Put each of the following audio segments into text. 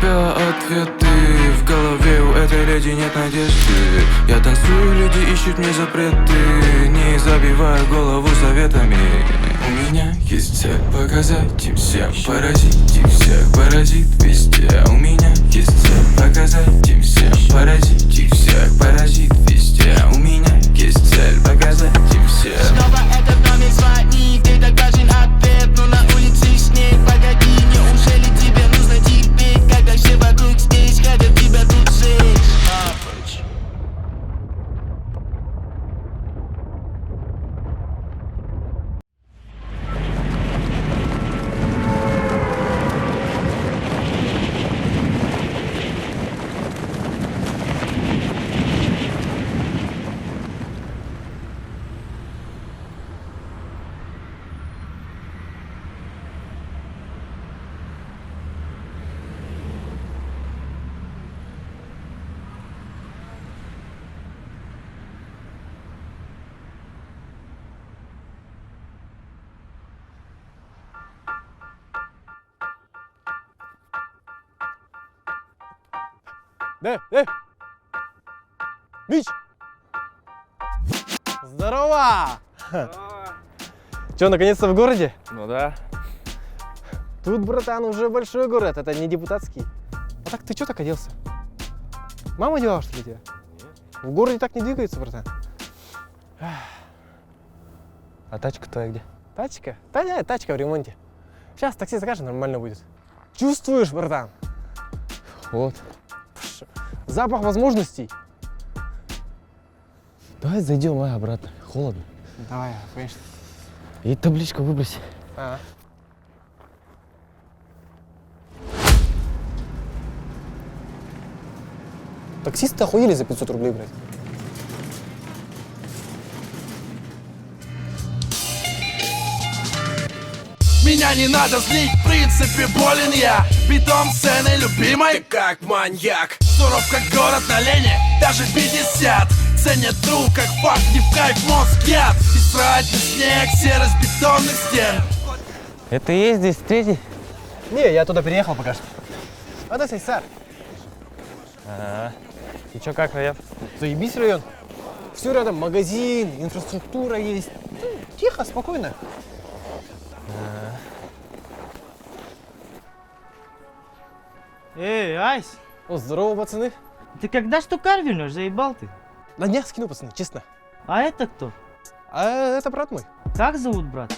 тебя ответы. В голове у этой леди нет надежды. Я танцую, люди ищут мне запреты. Не забиваю голову советами. У меня есть цель показать им всем, поразить их всех, поразит везде. У меня есть цель показать им всем, поразить их всех, поразит везде. У меня есть цель показать им всем. Снова этот номер звонит, ты так важен ответ, но на улице снег. Погоди, неужели тебе нужно теперь, когда все вокруг здесь хотят тебя тут сжечь? Мич! Здорово! Че, наконец-то в городе? Ну да. Тут, братан, уже большой город, это не депутатский. А так ты что так оделся? Мама делала, что ли, тебя? В городе так не двигается, братан. А тачка твоя где? Тачка? Да нет, тачка в ремонте. Сейчас такси закажем, нормально будет. Чувствуешь, братан? Вот. Запах возможностей. Давай зайдем обратно. Холодно. Давай, конечно. И табличку выбрось. Таксисты охуели за 500 рублей, блядь. Меня не надо злить, в принципе болен я. Битом сцены любимой, ты как маньяк. Суров как город на Лене, даже 50. Ценят труп, как факт, не в кайф, мозг яд. И срать на снег, серость бетонных стен. Это и есть здесь третий? Не, я туда переехал пока что. А да, сэр. И чё, как район? Заебись район. Все рядом, магазин, инфраструктура есть. Тихо, спокойно. Эй, Айс, О, здорово, пацаны. ты когда штукарь вернешь, заебал ты? На днях скину, пацаны, честно. А это кто? А это брат мой. Как зовут брат?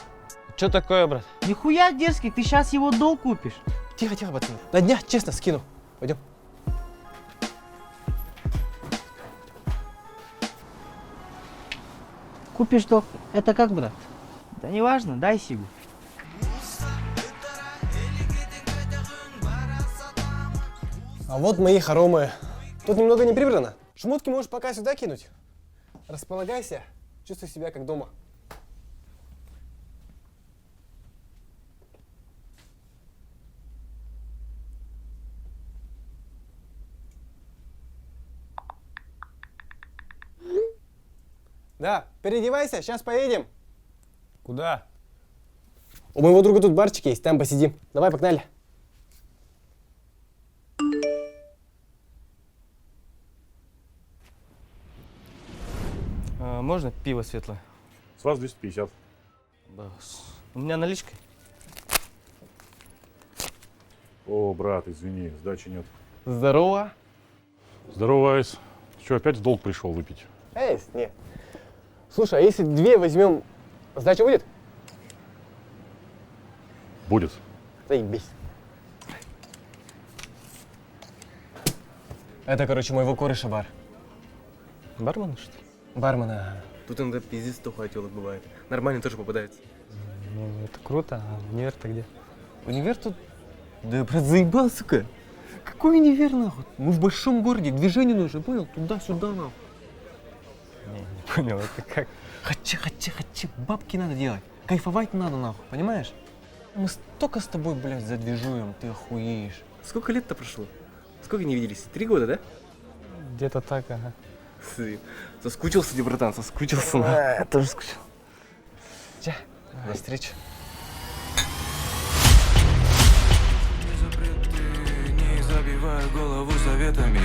Чё такое, брат? Нихуя дерзкий, ты сейчас его долг купишь. Тихо, тихо, пацаны. На днях, честно, скину. Пойдем. Купишь долг? Это как, брат? Да неважно, дай сигу. А вот мои хоромы. Тут немного не прибрано. Шмотки можешь пока сюда кинуть. Располагайся, чувствуй себя как дома. Да, переодевайся, сейчас поедем. Куда? У моего друга тут барчик есть, там посидим. Давай, погнали. Можно пиво светлое? С вас 250. У меня наличкой. О, брат, извини, сдачи нет. Здорово. Здорово, Айс. Что, опять в долг пришел выпить? Эй, не. Слушай, а если две возьмем, сдача будет? Будет. Заебись. Это, короче, моего кореша бар. Бармен, что ли? Бармена. Тут иногда пиздец тухлый телок бывает. Нормально тоже попадается. Ну, это круто. А универ-то где? Универ тут... Да, брат, заебал, сука. Какой универ, нахуй? Мы в большом городе, движение нужно, понял? Туда-сюда, нахуй. Не понял, это как? Хачи, бабки надо делать. Кайфовать надо, нахуй, понимаешь? Мы столько с тобой, блядь, задвижуем, ты охуеешь. Сколько лет-то прошло? Сколько не виделись? 3 года, да? Где-то так, ага. Соскучился ты, братан, соскучился. Я тоже скучал. Ча, до встречи. Не забиваю голову советами.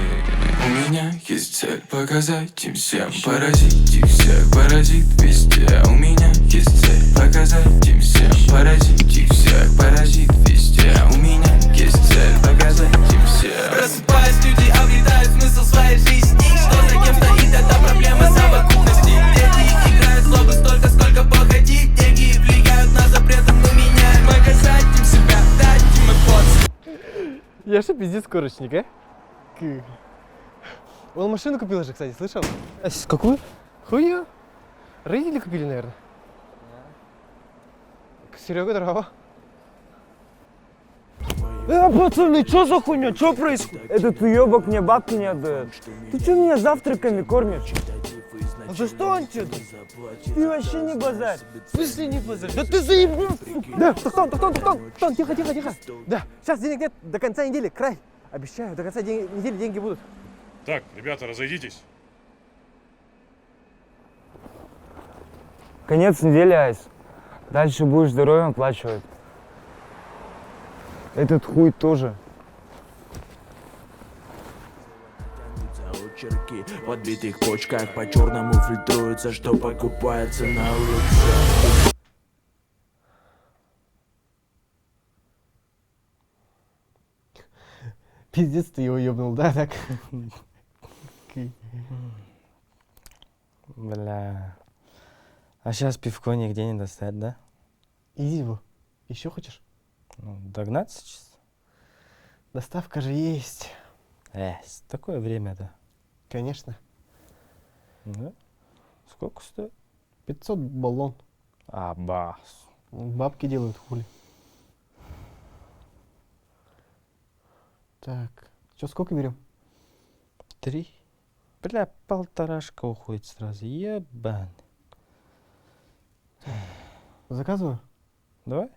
У меня есть цель показать им всем, поразить их всех, поразит везде. У меня есть цель показать им всем, поразить их всех, поразит везде. У меня есть цель показать им всем. Просыпаясь, люди обретают смысл своей жизни. Что за кем стоит, это проблема совокупности. Деньги играют злобы столько, сколько походить. Деньги влияют на запреты, мы меняем. Показать им себя, дать им эмоции. Я же пиздец скорочник, а? Он машину купил же, кстати, слышал? Какую? Хуя? Родители купили, наверное. Серега, дрова. Пацаны, что за хуйня? Что происходит? Этот уебок мне бабки не отдает. Ты что меня завтраками кормишь? А за что он что-то? Ты вообще не базарь. В смысле не базарь? Да ты заебал! Да, Тохтон, тихо. Да, сейчас денег нет, до конца недели, край. Обещаю, до конца недели деньги будут. Так, ребята, разойдитесь. Конец недели, Айс. Дальше будешь здоровьем оплачивать. Этот хуй тоже. Очерки в отбитых почках по черному фильтруются, что покупается на улице. Пиздец, ты его ебнул, да, так? Бля. А сейчас пивко нигде не достать, да? Иди его. Еще хочешь? Ну, догнаться сейчас? Доставка же есть. Такое время-то. Конечно. Да? Сколько стоит? 500 баллон. Бас. Бабки делают, хули. Так, что, сколько берем? 3. Бля, полторашка уходит сразу. Ебан. Заказываю? Давай?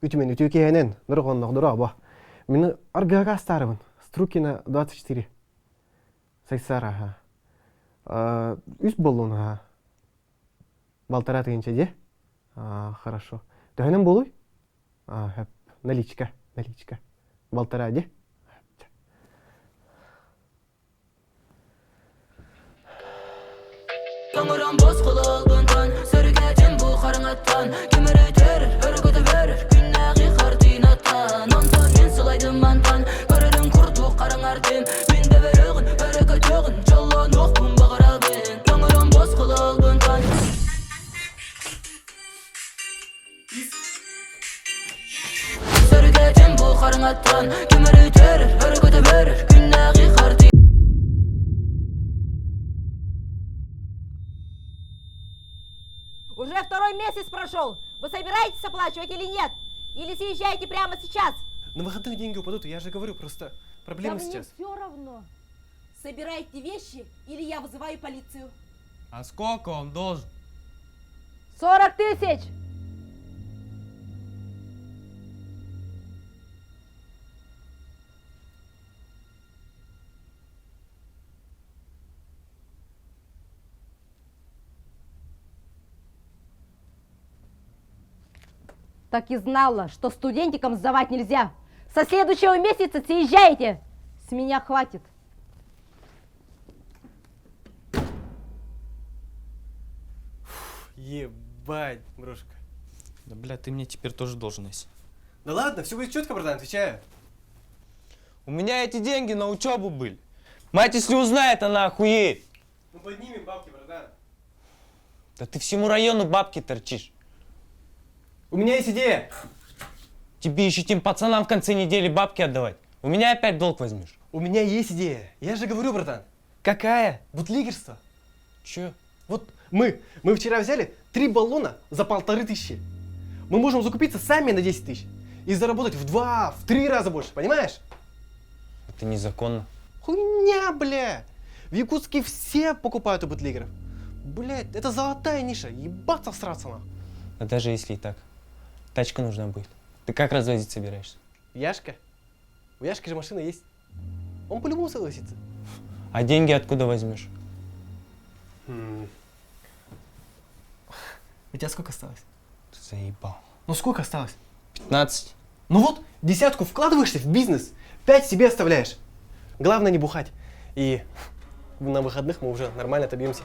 Ütümen ütükeyenen нұрғаннақ дұра ба. Мені аргаға старымын. Струкина 24. Сайсара. Үст баллон. Балтара тегенше де? Хорошо. Дәйнен болуй? Наличка. Балтара де? Тоңырам бос қолалбындан, сөргәтен бұл қарыңаттан. Кемір өтер, өргөті берір, күннәғи қартинаттан. Онтан мен сылайдым мантан, көрірім құрту қарыңарден. Мен де берігін, өргөтігін, жолын оқпын бағырабын. Тоңырам бос қолалбындан. Сөргәтен бұл қарыңаттан, кемір өтер, өргөті берір, күннәғи қартинаттан. Уже второй месяц прошел. Вы собираетесь оплачивать или нет? Или съезжаете прямо сейчас? На выходных деньги упадут, я же говорю, просто проблема Да сейчас. мне все равно. Собирайте вещи, или я вызываю полицию. А сколько он должен? 40 тысяч! Так и знала, что студентикам сдавать нельзя. Со следующего месяца съезжаете. С меня хватит. Ебать, брошка. Да, бля, ты мне теперь тоже должен есть. Да ладно, все будет четко, братан, отвечаю. У меня эти деньги на учебу были. Мать, если узнает, она охуеет. Ну поднимем бабки, братан. Да ты всему району бабки торчишь. У меня есть идея. Тебе еще тем пацанам в конце недели бабки отдавать. У меня опять долг возьмешь. У меня есть идея. Я же говорю, братан. Какая? Бутлигерство. Че? Вот мы вчера взяли 3 баллона за 1500. Мы можем закупиться сами на 10 тысяч и заработать в 2-3 раза больше, понимаешь? Это незаконно. Хуйня, бля. В Якутске все покупают у бутлигеров. Блядь, это золотая ниша. Ебаться всраться нахуй. А даже если и так, тачка нужна будет. Ты как развозить собираешься? Яшка? У Яшки же машина есть. Он по-любому согласится. А деньги откуда возьмешь? У тебя сколько осталось? заебал. Ну сколько осталось? 15. Ну вот, 10 вкладываешься в бизнес, 5 себе оставляешь. Главное не бухать. И на выходных мы уже нормально отобьемся.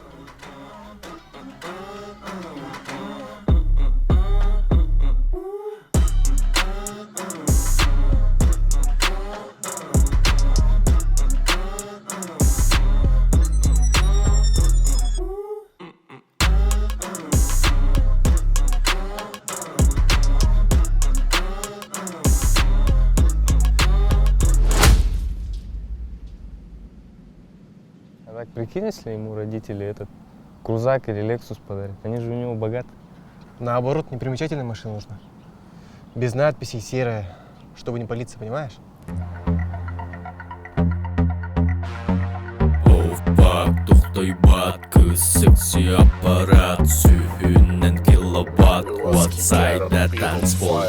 А так прикинь, если ему родители этот крузак или Лексус подарят. Они же у него богаты. Наоборот, непримечательная машина нужна. Без надписей, серая, чтобы не палиться, понимаешь? To'xtay bat ko'z seksi apparat suyundan kilowatt outside tanzbol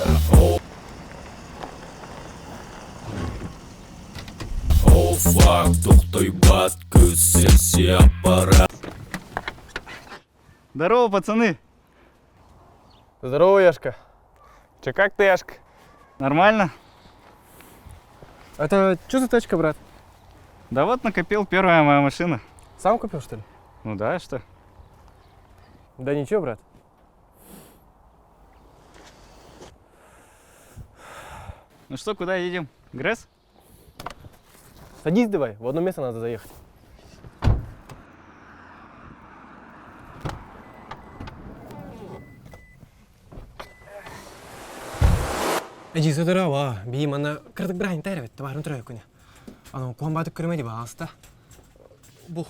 fuck to'xtay bat ko'z seksi apparat. Здорово, пацаны. Здорово, Яшка. Че, как ты, Яшка? Нормально? Это что за тачка, брат? Да вот накопил, первая моя машина. Сам купил, что ли? Ну да, что? Да ничего, брат. Ну что, куда едем? Гресс? Садись давай, в одно место надо заехать. Эджи, здорово. Бим, ана кырдык брань тәрбет, табарын тұрай көне. Ана қуанбатып көрмеді ба, алыста. Бұл.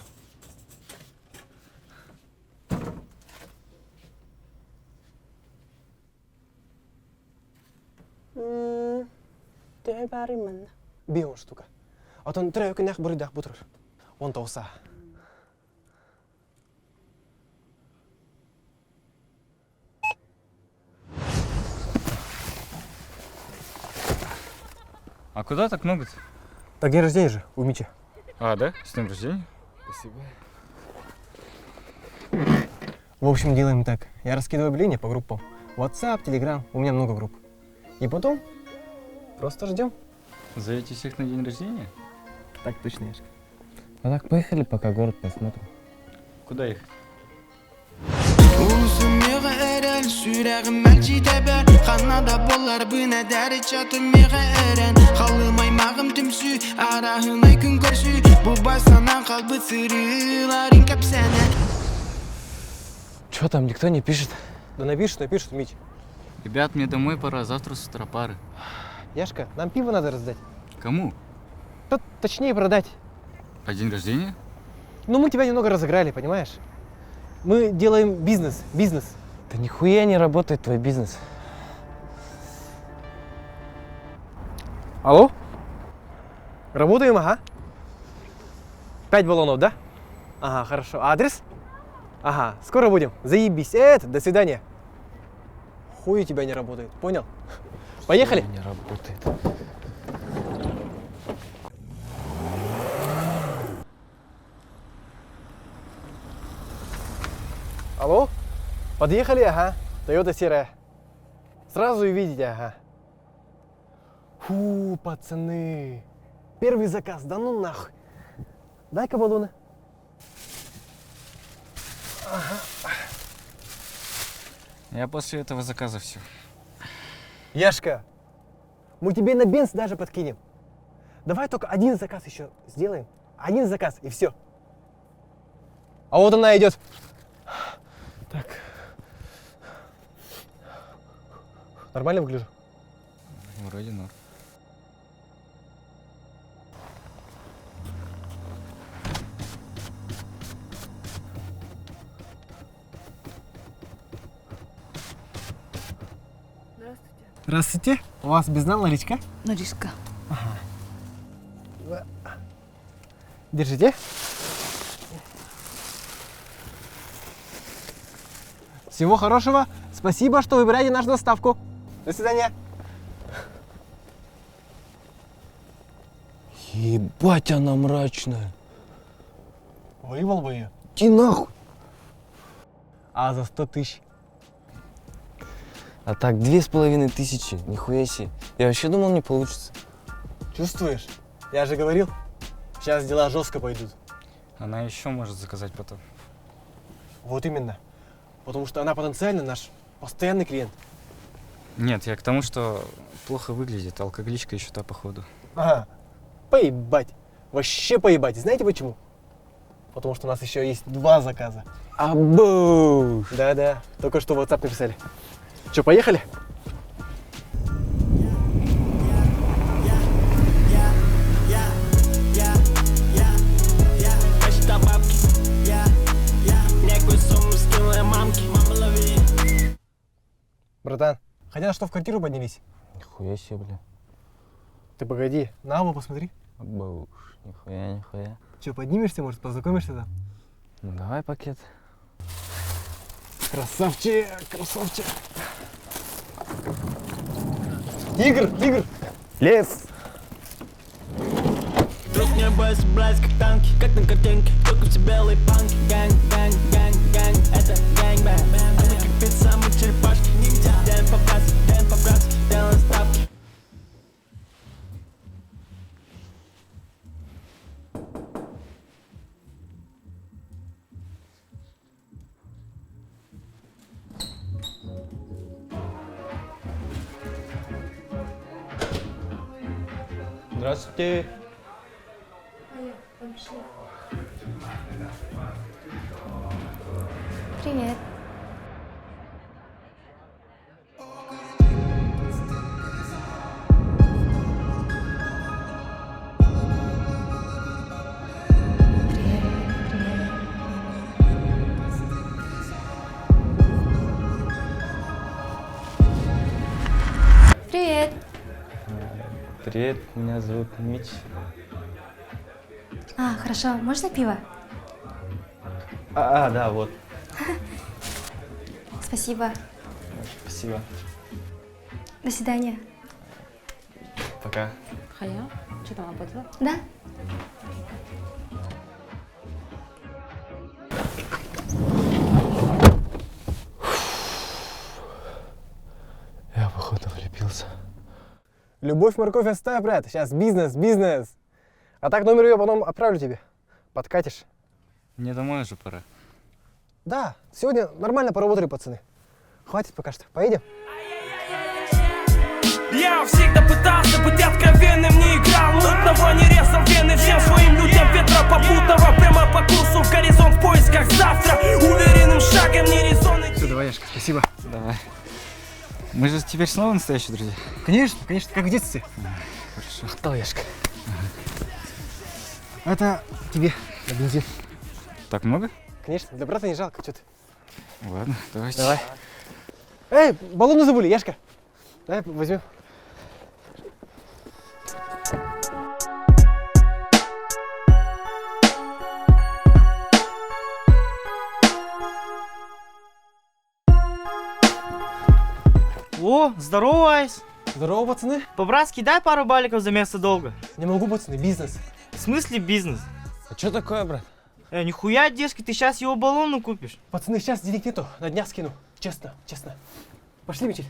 Тәбәрімен. Бим штука. Атын тұрай көне бұрыдақ бұтыр. Он тауса. А куда так много-то? Так день рождения же, у Мичи. А, да? С днем рождения? Спасибо. В общем, делаем так. Я раскидываю объявления по группам. WhatsApp, Telegram, у меня много групп. И потом просто ждем. Зовете всех на день рождения? Так точно, Яшка. А так поехали, пока город посмотрим. Куда ехать? Uzun eren sürəğim məlci təbər Xanada bollar bına dəri çatım eren Xalım aymağım tümsü Arahınay gün görsü Bu baysanan qalbı sırıların kəpsənə Че там, никто не пишет? Да напишут, Мич. Ребят, мне домой пора, завтра с утра пары. Яшка, нам пиво надо раздать. Кому? Точнее продать. А день рождения? Ну, мы тебя немного разыграли, понимаешь? Мы делаем бизнес. Да нихуя не работает твой бизнес. Алло? Работаем, ага. 5 баллонов, да? Ага, хорошо. А адрес? Ага, скоро будем. Заебись. До свидания. Хуй у тебя не работает, понял? Поехали? Не работает. Алло? Подъехали, ага. Toyota серая. Сразу увидите, ага. Фу, пацаны. Первый заказ, да ну нахуй. Дай-ка баллоны. Я после этого заказа все. Яшка, мы тебе на бенз даже подкинем. Давай только один заказ еще сделаем. Один заказ и все. А вот она идет. Так. Нормально выгляжу? Вроде норм. Здравствуйте. У вас без наличка? Наличка. Держите. Всего хорошего. Спасибо, что выбираете нашу доставку. До свидания. Ебать, она мрачная. Вывел бы ее. Иди нахуй. А за 100 тысяч? А так 2500, нихуя себе. Я вообще думал, не получится. Чувствуешь? Я же говорил, сейчас дела жестко пойдут. Она еще может заказать потом. Вот именно. Потому что она потенциально наш постоянный клиент. Нет, я к тому, что плохо выглядит. Алкоголичка еще та, походу. Ага. Поебать. Вообще поебать. Знаете почему? Потому что у нас еще есть 2 заказа. Абу! Да-да. Только что в WhatsApp написали. Че, поехали? Братан, хотя что в квартиру поднялись? Нихуя себе, бля. Ты погоди, на оба посмотри. Абу, нихуя, нихуя. Че, поднимешься, может, познакомишься там? Ну давай пакет. Красавчик, красавчик. Игр! Лев! Друг не бойся, блядь, как танки, как на картинке. Только все белые панки. Гэнг, гэнг, гэнг, гэнг. Это гэнг-бэнг. А мы как пицца, мы черепашки. Делаем по-братски, делаем ставки. Здравствуйте. Привет. Привет. Привет, меня зовут Мич. А, хорошо. Можно пиво? Да, вот. Спасибо. Спасибо. До свидания. Пока. Хая, что там, оплатила? Да. Я, походу, влюбился. Любовь, морковь оставь, брат. Сейчас бизнес. А так номер ее потом отправлю тебе. Подкатишь. Мне домой уже пора. Да, сегодня нормально поработали, пацаны. Хватит пока что. Поедем? Я всегда пытался быть откровенным, не играл мутного, не резал вены всем своим людям ветра попутного. Прямо по курсу в горизонт в поисках завтра. Уверенным шагом, не резонный. Все, давай, Яшка, спасибо. Давай. Мы же теперь снова настоящие друзья. Конечно, как в детстве. Хорошо. Давай, Яшка. Это тебе на бензин. Так много? Конечно, для брата не жалко, что ты. Ладно, давайте. Давай. Эй, баллоны забыли, Яшка. Давай возьмем. О, здорово, Айс. Здорово, пацаны. По-братски дай пару баликов за место долга. Не могу, пацаны, бизнес. В смысле бизнес? А что такое, брат? Нихуя, дешки, ты сейчас его баллону купишь. Пацаны, сейчас денег нету, на днях скину. Честно. Пошли, Мичель.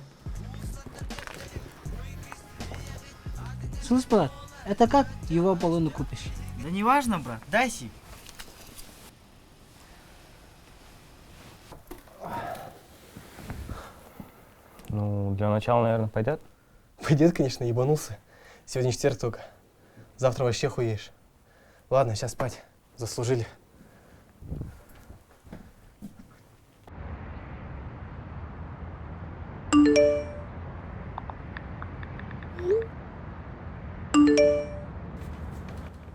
Слышь, брат, это как его баллону купишь? Да не важно, брат, дай си. Ну, для начала, наверное, пойдет. Пойдет, конечно, ебанулся. Сегодня четверг только. Завтра вообще хуеешь. Ладно, сейчас спать. Заслужили.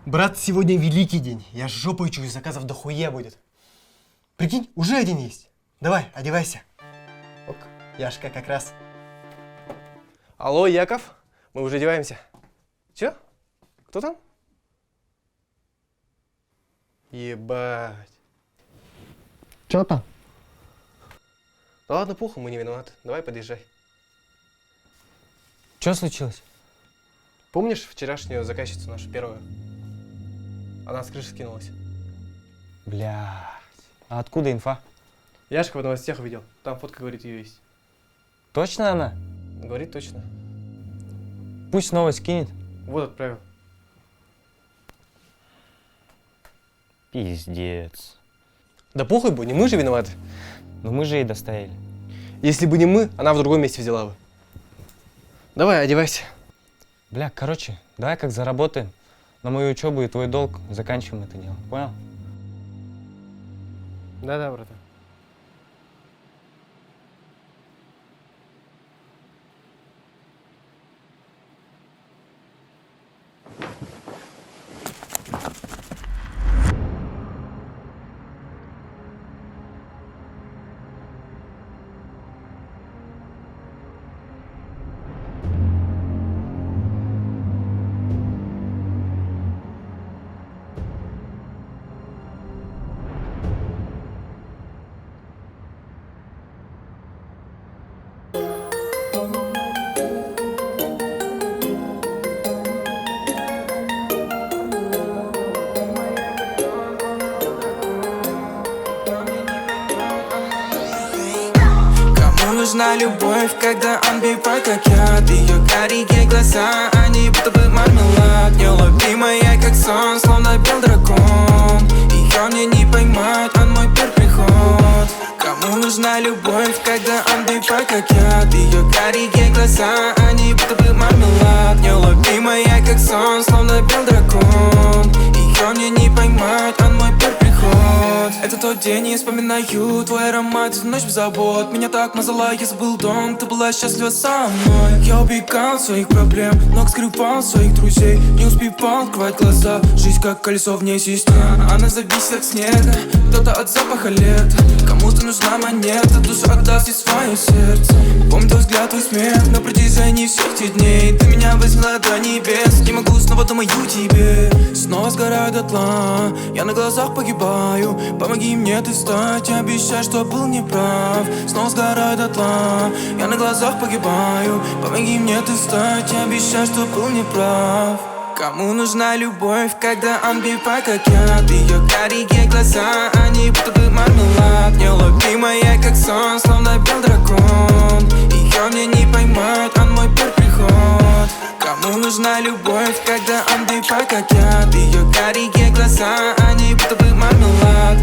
Брат, сегодня великий день. Я жопой чую, заказов дохуя будет. Прикинь, уже один есть. Давай, одевайся. Ок, Яшка как раз. Алло, Яков, мы уже одеваемся. Чё? Кто там? Ебать. Чё там? Да ладно, похуй, мы не виноваты. Давай, подъезжай. Что случилось? Помнишь вчерашнюю заказчицу нашу первую? Она с крыши скинулась. Блядь. А откуда инфа? Яшка в новостях увидел. Там фотка, говорит, ее есть. Точно она? Говорит точно. Пусть снова скинет. Вот отправил. Пиздец. Да похуй бы, не мы же виноваты. Но мы же ей доставили. Если бы не мы, она в другом месте взяла бы. Давай, одевайся. Бля, короче, давай как заработаем. На мою учебу и твой долг заканчиваем это дело. Понял? Да-да, братан. Нужна любовь, когда он бивает, как яд. Ее карие глаза, они будто бы мармелад. Неловимая, как сон, словно бел дракон. Ее мне не поймать, он мой первый приход. Кому нужна любовь, когда он бивает, как яд. Ее карие глаза, они будто бы мармелад. Неловимая, как сон, словно бел дракон. Ее мне не поймать, он мой первый приход. Это тот день, я вспоминаю твой аромат, ночь без забот. Меня так мазала, я забыл дом, ты была счастлива со мной. Я убегал от своих проблем, но скрывал своих друзей. Не успевал открывать глаза, жизнь как колесо вне систем. Она зависит от снега, кто-то от запаха лета. Кому-то нужна монета, душу отдаст и свое сердце. Помню твой взгляд, твой смех на протяжении всех этих дней. Ты меня вознесла до небес, не могу снова думаю тебе. Снова сгораю дотла, я на глазах погибаю. Помоги мне ты стать, обещай, что был неправ. Снова сгораю дотла, я на глазах погибаю. Помоги мне ты стать, обещай, что был неправ. Кому нужна любовь, когда он бивает, как яд. Ее карие глаза, они будто бы мармелад. Неловимая, как сон, словно бел дракон. Ее мне не поймать, он мой первый приход. Кому нужна любовь, когда он бивает, как яд. Ее карие глаза, они будто бы мармелад.